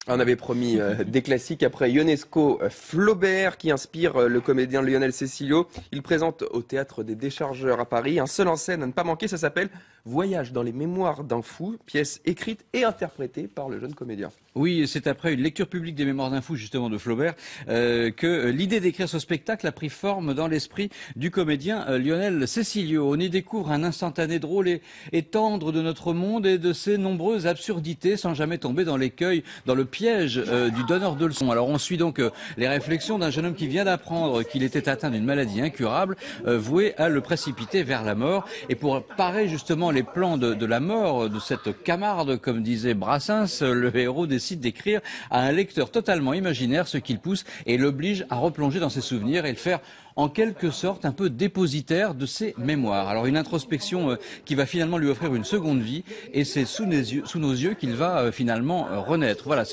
On avait promis des classiques après Ionesco, Flaubert qui inspire le comédien Lionel Cecilio. Il présente au Théâtre des Déchargeurs à Paris un seul en scène à ne pas manquer, ça s'appelle Voyage dans les mémoires d'un fou, pièce écrite et interprétée par le jeune comédien. Oui, c'est après une lecture publique des Mémoires d'un fou, justement, de Flaubert, que l'idée d'écrire ce spectacle a pris forme dans l'esprit du comédien Lionel Cecilio. On y découvre un instantané drôle et tendre de notre monde et de ses nombreuses absurdités, sans jamais tomber dans l'écueil, dans le piège du donneur de leçons. Alors on suit donc les réflexions d'un jeune homme qui vient d'apprendre qu'il était atteint d'une maladie incurable, voué à le précipiter vers la mort. Et pour parer justement les plans de la mort de cette camarde, comme disait Brassens, le héros décide d'écrire à un lecteur totalement imaginaire ce qu'il pousse et l'oblige à replonger dans ses souvenirs et le faire en quelque sorte un peu dépositaire de ses mémoires. Alors une introspection qui va finalement lui offrir une seconde vie, et c'est sous nos yeux qu'il va finalement renaître. Voilà,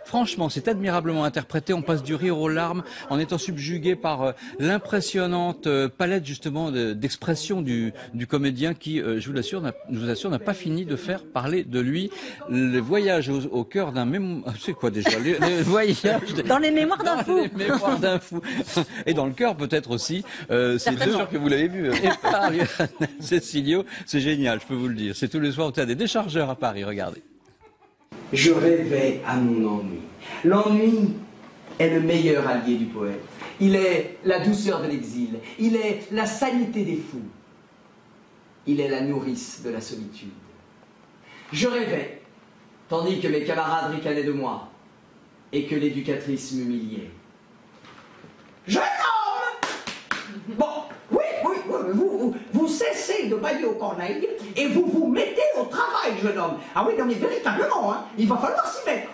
franchement, c'est admirablement interprété. On passe du rire aux larmes en étant subjugué par l'impressionnante palette justement d'expression du comédien qui, je vous assure, n'a pas fini de faire parler de lui. Le voyage au cœur d'un c'est quoi déjà le voyage dans les mémoires d'un fou. Les mémoires d'un fou. Et dans le cœur peut-être aussi. C'est sûr que vous l'avez vu. Et par Cecilio, c'est génial, je peux vous le dire. C'est tous les soirs au Théâtre des Déchargeurs à Paris, regardez. Je rêvais à mon ennui. L'ennui est le meilleur allié du poète. Il est la douceur de l'exil. Il est la sanité des fous. Il est la nourrice de la solitude. Je rêvais, tandis que mes camarades ricanaient de moi et que l'éducatrice m'humiliait. Jeune homme! Bon, oui, vous cessez de bailler aux corneilles et vous vous mettez au travail, jeune homme. Ah oui, non mais véritablement, hein, il va falloir s'y mettre.